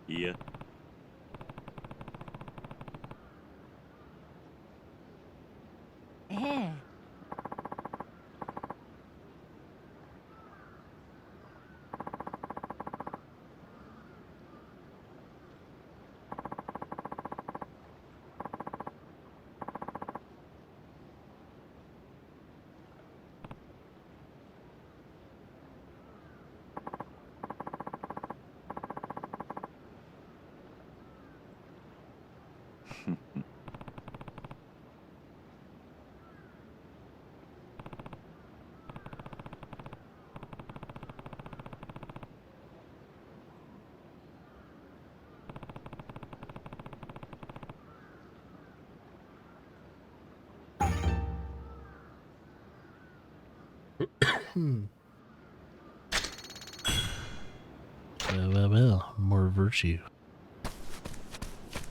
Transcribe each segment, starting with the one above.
Yeah. Eh. Well, more virtue.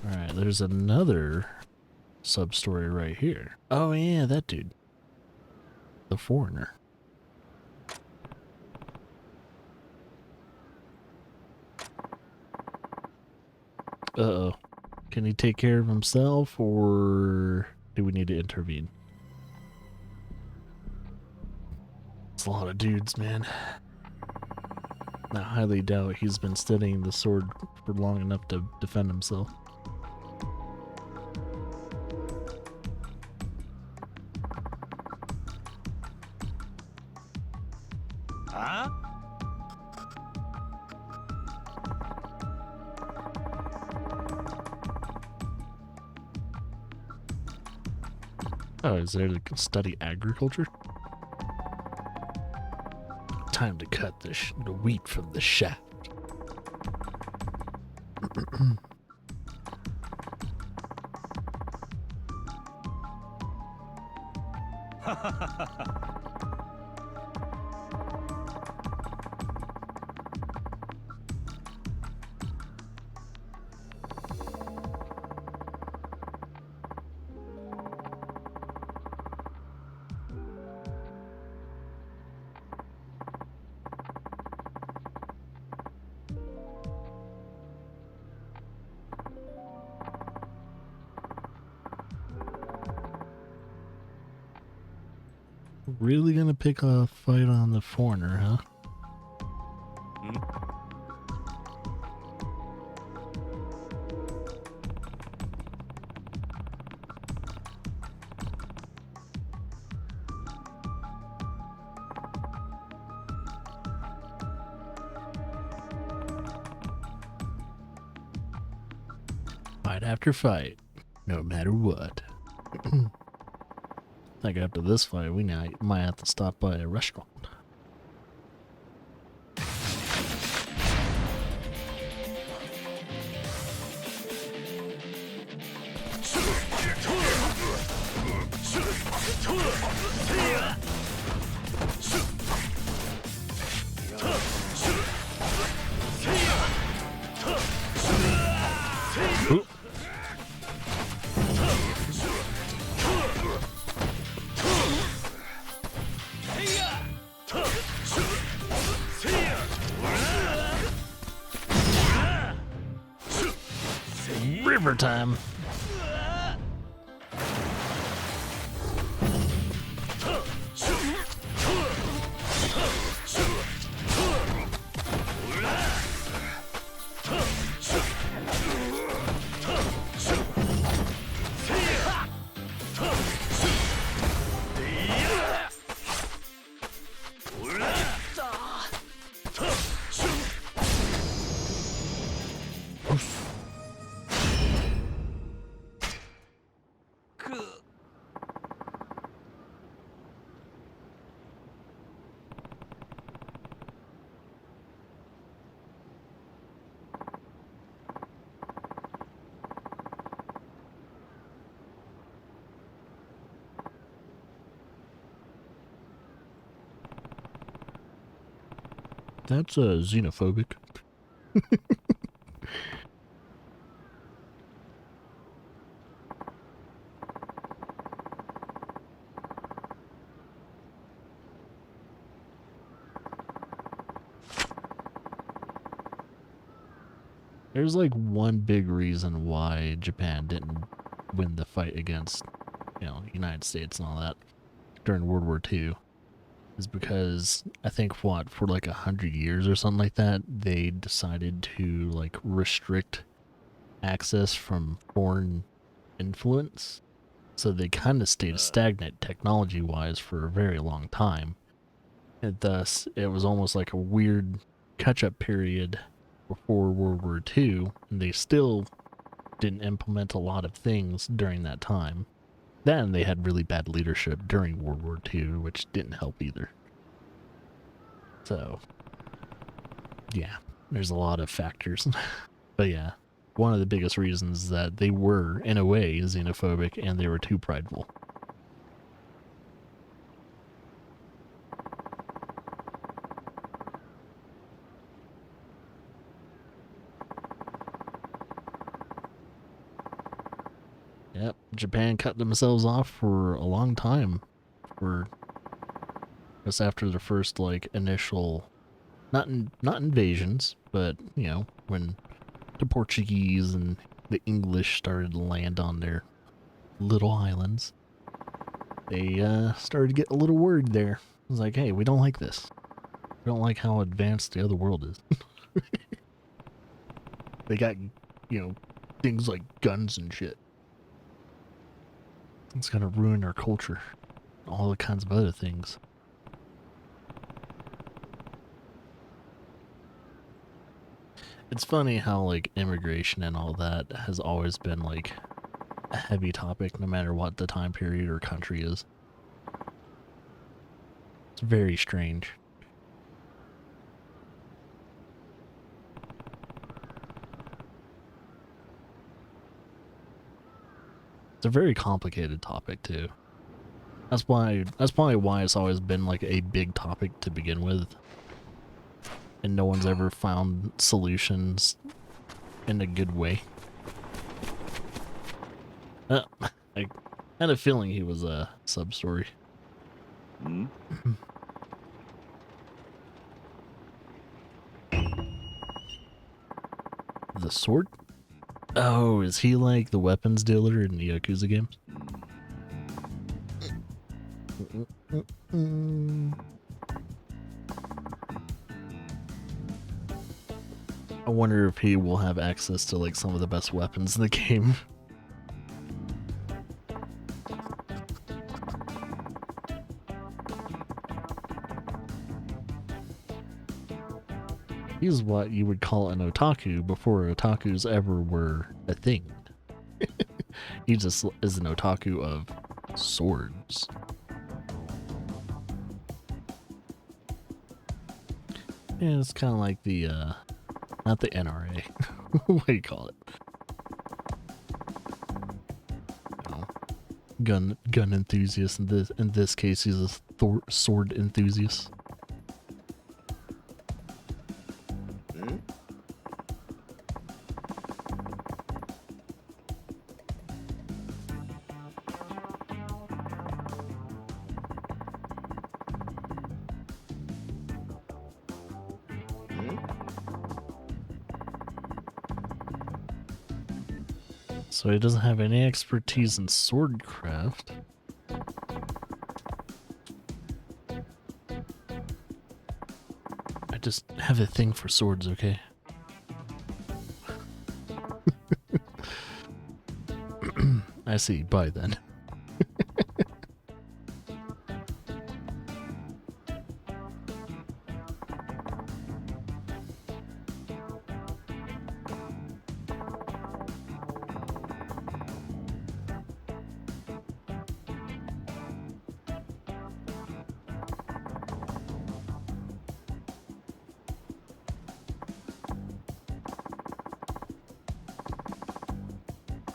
Alright, there's another sub-story right here. Oh yeah, that dude. The foreigner. Uh-oh. Can he take care of himself, or do we need to intervene? It's a lot of dudes, man. I highly doubt he's been studying the sword for long enough to defend himself. Huh? Oh, is there to study agriculture? Time to cut the wheat from the shaft. Really gonna pick a fight on the foreigner, huh? Fight after fight, no matter what. I think after this fight, we might have to stop by a restaurant. Oop. River time. That's xenophobic. There's like one big reason why Japan didn't win the fight against, United States and all that during World War II, is because I think for like 100 years or something like that, they decided to like restrict access from foreign influence. So they kind of stayed stagnant technology-wise for a very long time. And thus, it was almost like a weird catch-up period before World War II, and they still didn't implement a lot of things during that time. Then they had really bad leadership during World War II, which didn't help either. So, yeah, there's a lot of factors. But yeah, one of the biggest reasons is that they were, in a way, xenophobic and they were too prideful. Yep, Japan cut themselves off for a long time. For just after the first like initial, not invasions, but when the Portuguese and the English started to land on their little islands, they started to get a little worried there. It was like, hey, we don't like this. We don't like how advanced the other world is. They got, things like guns and shit. It's gonna ruin our culture. All the kinds of other things. It's funny how, like, immigration and all that has always been, like, a heavy topic no matter what the time period or country is. It's very strange. It's a very complicated topic, too. That's probably why it's always been, like, a big topic to begin with. And no one's ever found solutions in a good way. I had a feeling he was a sub-story. Hmm? The sword? Oh, is he like the weapons dealer in the Yakuza games? I wonder if he will have access to like some of the best weapons in the game. He's what you would call an otaku before otakus ever were a thing. He just is an otaku of swords. Yeah, it's kind of like the, not the NRA. What do you call it? Oh, gun enthusiast. In this case, he's a sword enthusiast. So he doesn't have any expertise in swordcraft. I just have a thing for swords, okay? I see, bye then.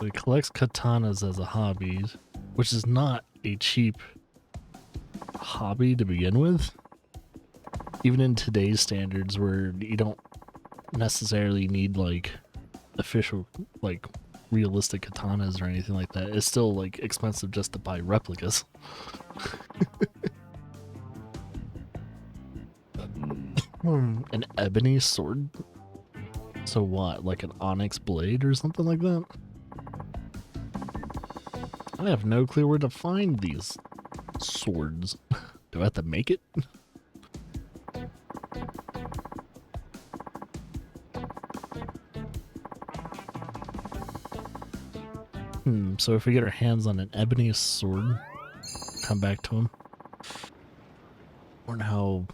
He collects katanas as a hobby, which is not a cheap hobby to begin with. Even in today's standards where you don't necessarily need like official, like realistic katanas or anything like that, it's still like expensive just to buy replicas. An ebony sword So what, like an onyx blade or something like that? I have no clue where to find these swords. Do I have to make it? So if we get our hands on an ebony sword, come back to him. Wonder how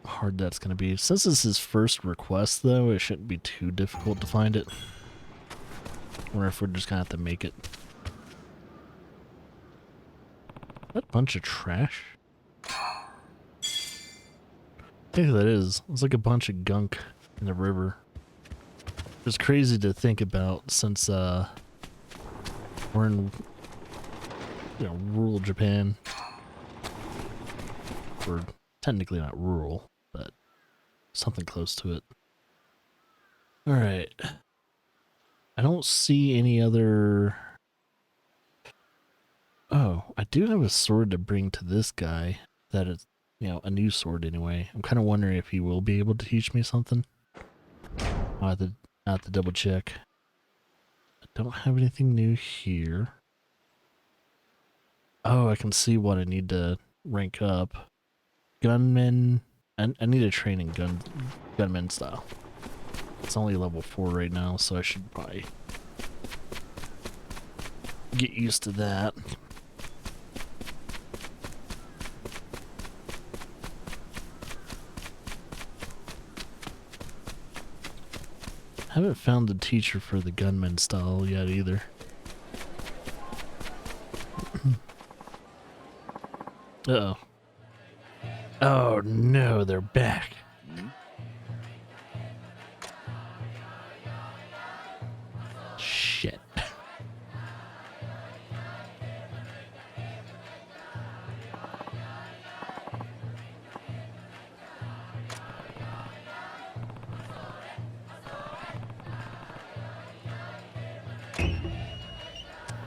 hard that's gonna be. Since this is his first request though, it shouldn't be too difficult to find it. Wonder if we're just gonna have to make it. That bunch of trash? I think that is. It's like a bunch of gunk in the river. It's crazy to think about since we're in, you know, rural Japan. We're technically not rural, but something close to it. Alright. I don't see any other... Oh, I do have a sword to bring to this guy. That is, you know, a new sword anyway. I'm kind of wondering if he will be able to teach me something. I'll have to double check. I don't have anything new here. Oh, I can see what I need to rank up. Gunman. I need a training gunman style. It's only level 4 right now, so I should probably get used to that. Haven't found the teacher for the gunman style yet either. Uh-oh. Oh no, they're back. Shit.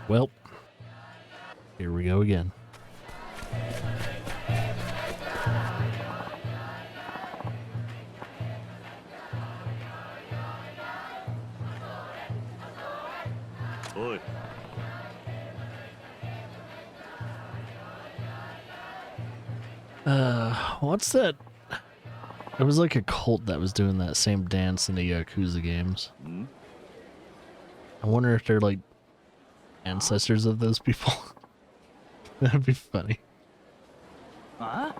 Well, here we go again. Oi. What's that? It was like a cult that was doing that same dance in the Yakuza games. I wonder if they're like ancestors of those people. That'd be funny. Huh?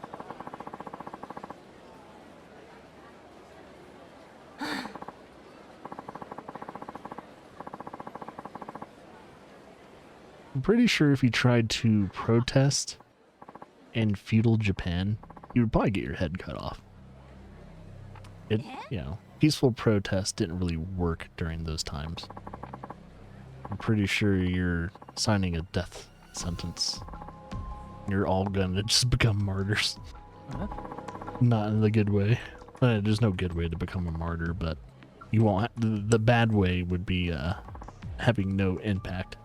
I'm pretty sure if you tried to protest in feudal Japan, you would probably get your head cut off. It, you know, peaceful protest didn't really work during those times. I'm pretty sure you're signing a death sentence. You're all gonna just become martyrs. Not in the good way. There's no good way to become a martyr, but you won't. The bad way would be having no impact.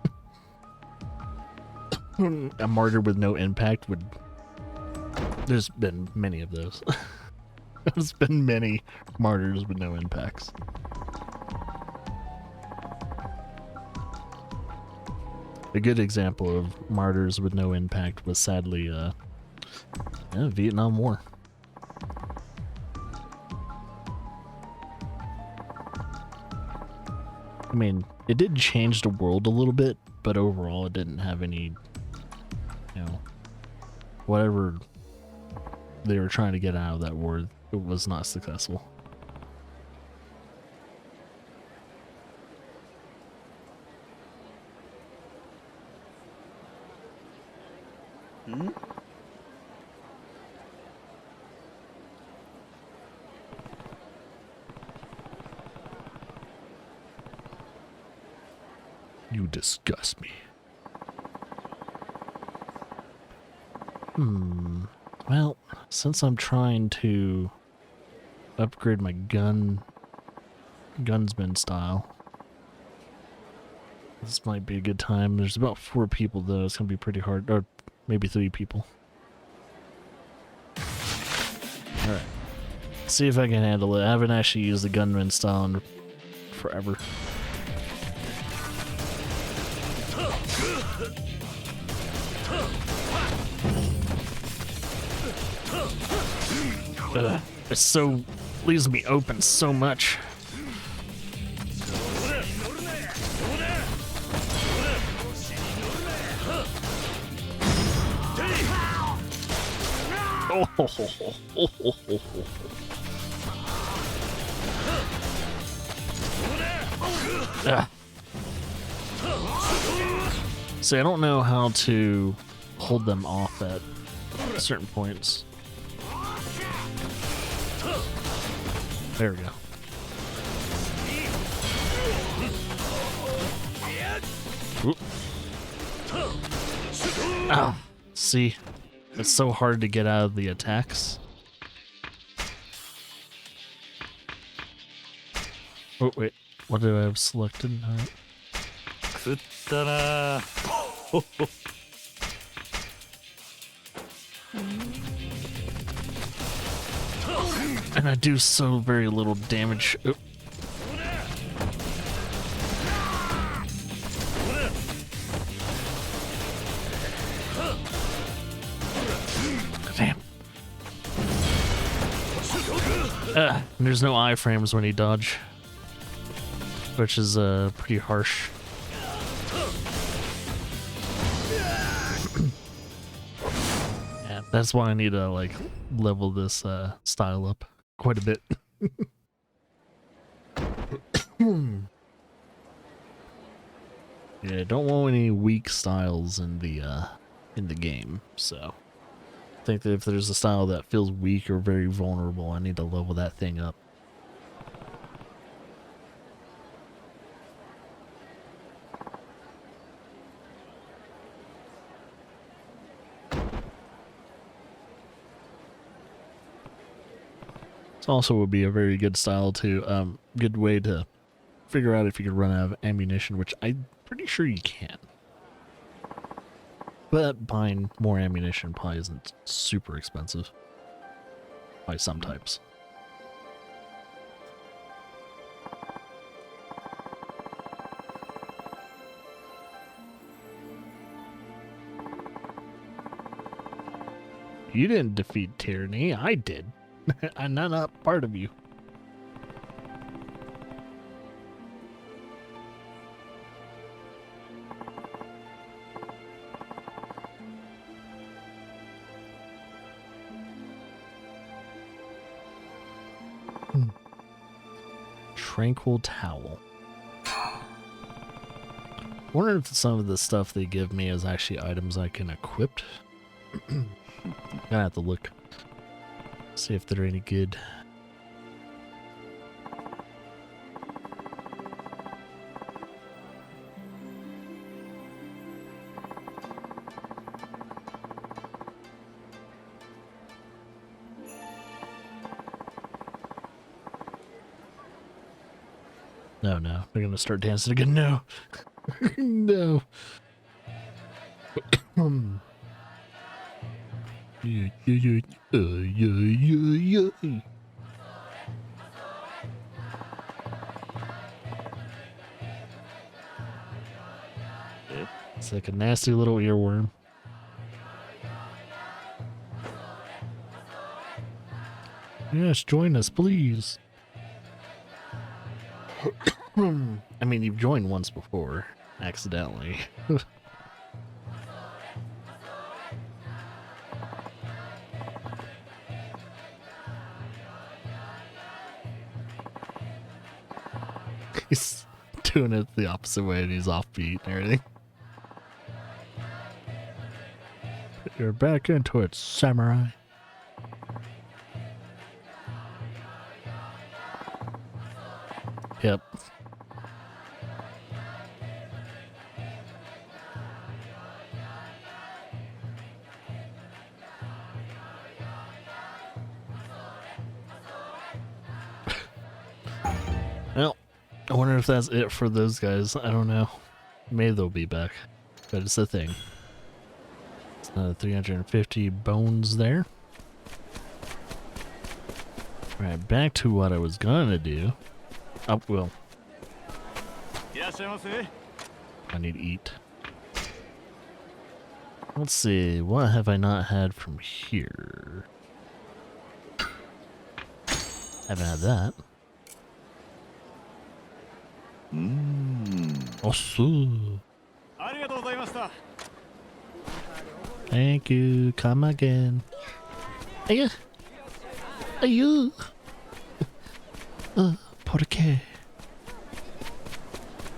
A martyr with no impact would... There's been many of those. There's been many martyrs with no impacts. A good example of martyrs with no impact was sadly Vietnam War. I mean, it did change the world a little bit, but overall it didn't have any, you know, whatever they were trying to get out of that war, it was not successful. You disgust me. Well, since I'm trying to upgrade my gunsman style, this might be a good time. There's about 4 people though. It's gonna be pretty hard, or maybe 3 people. All right, see if I can handle it. I haven't actually used the gunman style in forever. It so leaves me open so much. See, I don't know how to hold them off at certain points. There we go. Oop. Ow. See, it's so hard to get out of the attacks. Oh, wait. What do I have selected? All right. 食ったなAnd I do so very little damage. Oop. Damn. And there's no iframes when you dodge, which is pretty harsh. Yeah, that's why I need to like level this style up quite a bit. Yeah, don't want any weak styles in the game, so I think that if there's a style that feels weak or very vulnerable, I need to level that thing up. This also would be a very good style to, good way to figure out if you could run out of ammunition, which I'm pretty sure you can. But buying more ammunition probably isn't super expensive by some types. You didn't defeat tyranny, I did. I'm not part of you. Tranquil Towel. Wonder if some of the stuff they give me is actually items I can equip. Gonna have to look. See if they're any good. No, no. They're gonna start dancing again. No. No. It's like a nasty little earworm. Yes, join us, please. I mean, you've joined once before, accidentally. He's doing it the opposite way and he's offbeat and everything. You're back into it, samurai. Yep. Well, I wonder if that's it for those guys. I don't know. Maybe they'll be back. But it's a thing. It's another 350 bones there. Alright, back to what I was gonna do. Oh, well. I need to eat. Let's see, what have I not had from here? Haven't had that. Oh, thank you. Come again. Aya. Ayu. Por qué?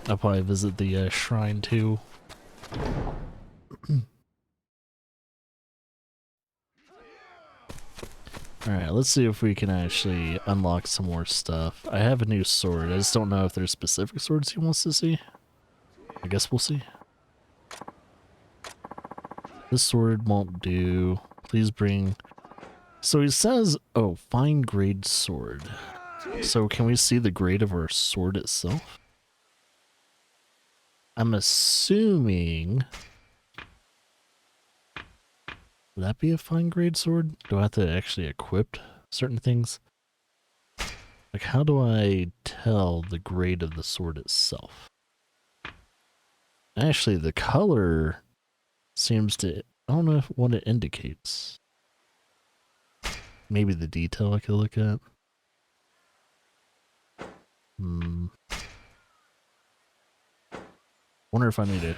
I'll probably visit the shrine too. Alright, let's see if we can actually unlock some more stuff. I have a new sword. I just don't know if there's specific swords he wants to see. I guess we'll see. This sword won't do. Please bring... So he says, oh, fine grade sword. So can we see the grade of our sword itself? I'm assuming... Would that be a fine grade sword? Do I have to actually equip certain things? Like, how do I tell the grade of the sword itself? Actually, the color seems to... I don't know what it indicates. Maybe the detail I could look at. Wonder if I need to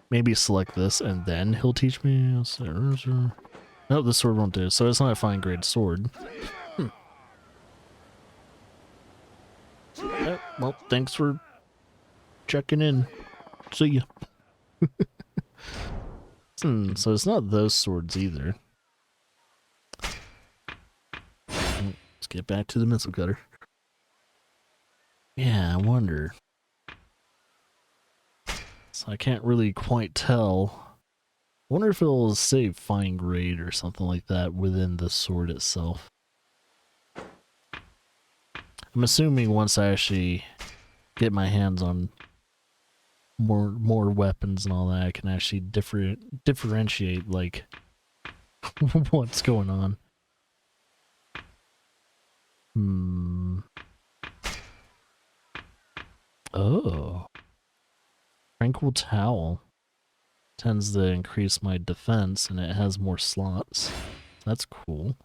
maybe select this and then he'll teach me. No, the sword won't do. So it's not a fine grade sword. Yeah, well, thanks for checking in. See ya. So it's not those swords either. Let's get back to the missile cutter. Yeah, I wonder. So I can't really quite tell. I wonder if it'll say fine grade or something like that within the sword itself. I'm assuming once I actually get my hands on more weapons and all that, I can actually differentiate like what's going on. Oh. Tranquil Towel tends to increase my defense and it has more slots. That's cool.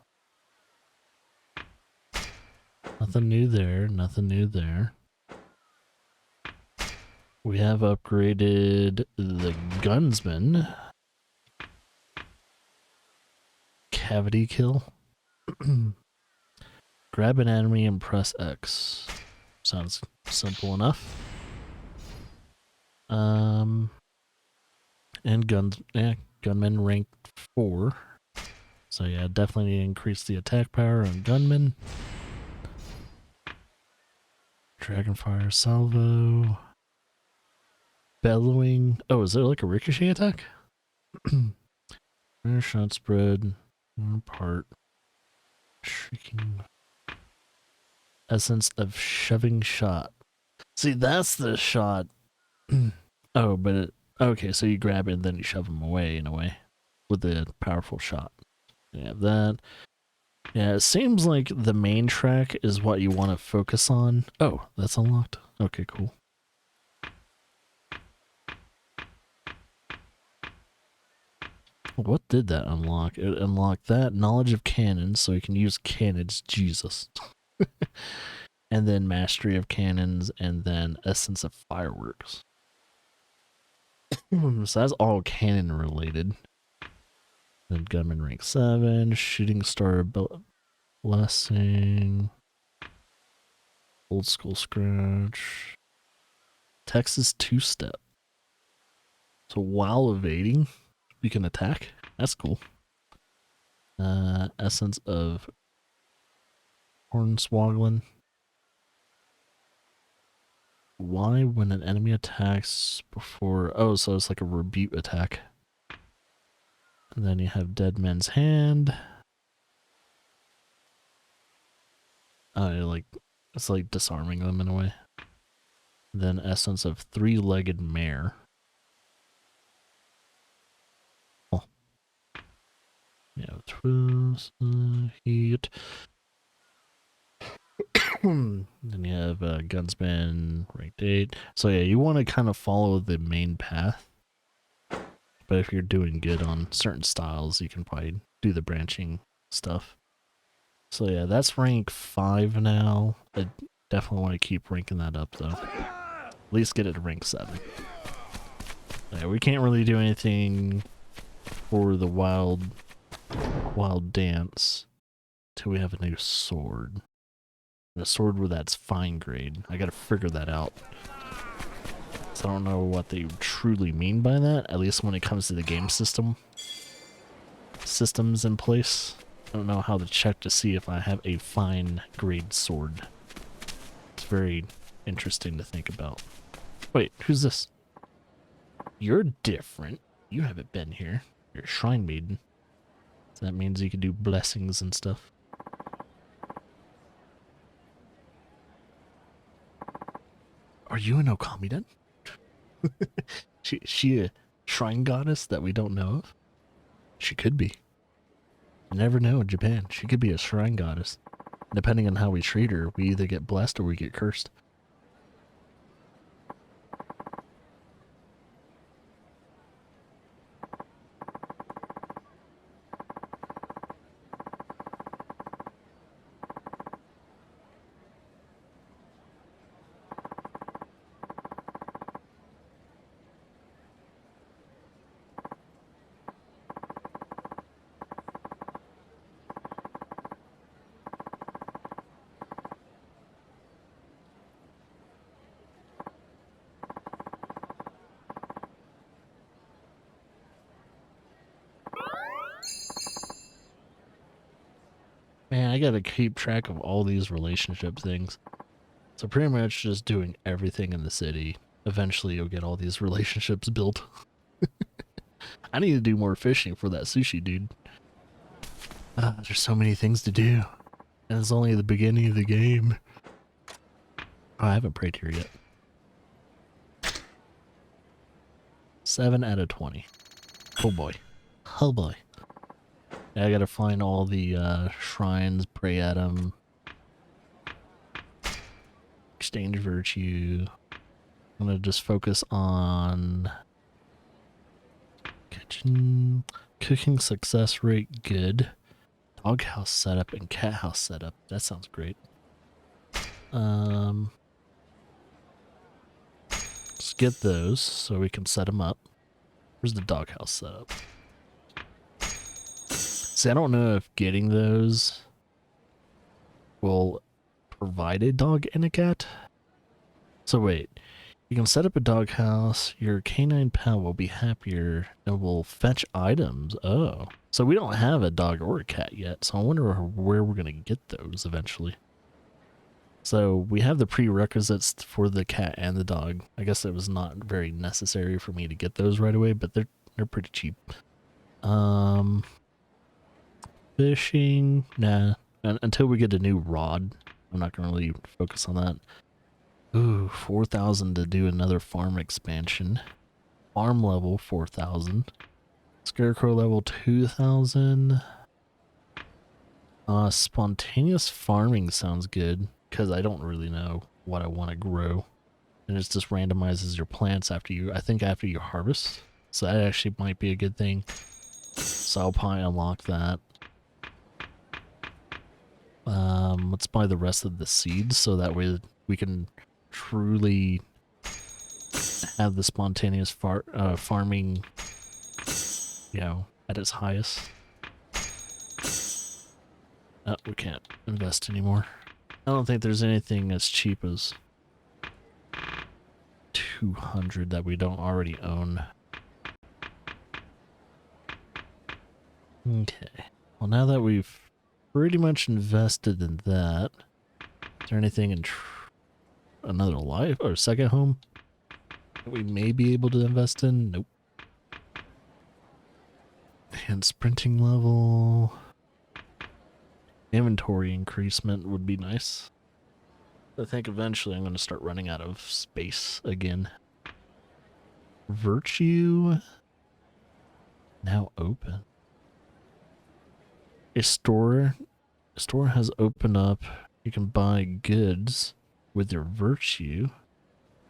Nothing new there, nothing new there. We have upgraded the Gunsman. Cavity kill. Grab an enemy and press X. Sounds simple enough. And Gunman ranked 4. So yeah, definitely increase the attack power on Gunman. Dragonfire salvo. Bellowing. Oh, is there like a ricochet attack? Shot spread. Part. Shrieking. Essence of shoving shot. See, that's the shot. Oh, but it, okay, so you grab it and then you shove them away in a way with the powerful shot. You have that. Yeah, it seems like the main track is what you want to focus on. Oh, that's unlocked. Okay, cool. What did that unlock? It unlocked that knowledge of cannons, so you can use cannons. Jesus. And then mastery of cannons, and then essence of fireworks. So that's all cannon related. Then gunman rank 7, shooting star blessing, old school scratch, Texas 2-step. So while evading, you can attack. That's cool. Essence of hornswoggling. Why when an enemy attacks before... Oh, so it's like a rebuke attack. And then you have Dead Man's Hand. It's like disarming them in a way. Then Essence of Three-Legged Mare. Oh. Yeah, twist, heat. Then you have Gunsman, ranked 8. So yeah, you want to kind of follow the main path. But if you're doing good on certain styles, you can probably do the branching stuff. So yeah, that's rank 5 now. I definitely want to keep ranking that up though. At least get it to rank 7. Yeah, we can't really do anything for the wild dance till we have a new sword. A sword where that's fine grade. I gotta figure that out. So I don't know what they truly mean by that, at least when it comes to the game systems in place. I don't know how to check to see if I have a fine grade sword. It's very interesting to think about. Wait, who's this? You're different. You haven't been here. You're a shrine maiden. So that means you can do blessings and stuff. Are you an Okami then? she a shrine goddess that we don't know of? She could be. You never know in Japan. She could be a shrine goddess. Depending on how we treat her, we either get blessed or we get cursed. Man, I gotta keep track of all these relationship things. So pretty much just doing everything in the city. Eventually you'll get all these relationships built. I need to do more fishing for that sushi, dude. There's so many things to do. And it's only the beginning of the game. Oh, I haven't prayed here yet. 7 out of 20. Oh boy. Oh boy. Yeah, I gotta find all the shrines, pray at them. Exchange virtue. I'm gonna just focus on kitchen, cooking success rate good, doghouse setup and cat house setup. That sounds great. Let's get those so we can set them up. Where's the doghouse setup? See, I don't know if getting those will provide a dog and a cat. So wait, you can set up a doghouse, your canine pal will be happier and will fetch items. Oh, so we don't have a dog or a cat yet, so I wonder where we're gonna get those eventually. So we have the prerequisites for the cat and the dog. I guess it was not very necessary for me to get those right away, but they're pretty cheap. Fishing, nah. Until we get a new rod, I'm not gonna really focus on that. Ooh, 4,000 to do another farm expansion. Farm level 4,000. Scarecrow level 2,000. Spontaneous farming sounds good, because I don't really know what I want to grow. And it just randomizes your plants after you harvest. So that actually might be a good thing. So I'll probably unlock that. Let's buy the rest of the seeds so that way we can truly have the spontaneous farming, you know, at its highest. Oh, we can't invest anymore. I don't think there's anything as cheap as 200 that we don't already own. Okay. Well, now that we've pretty much invested in that, is there anything in another life or second home that we may be able to invest in? Nope. And sprinting level. Inventory increasement would be nice. I think eventually I'm going to start running out of space again. Virtue now open. A store has opened up You can buy goods with your virtue.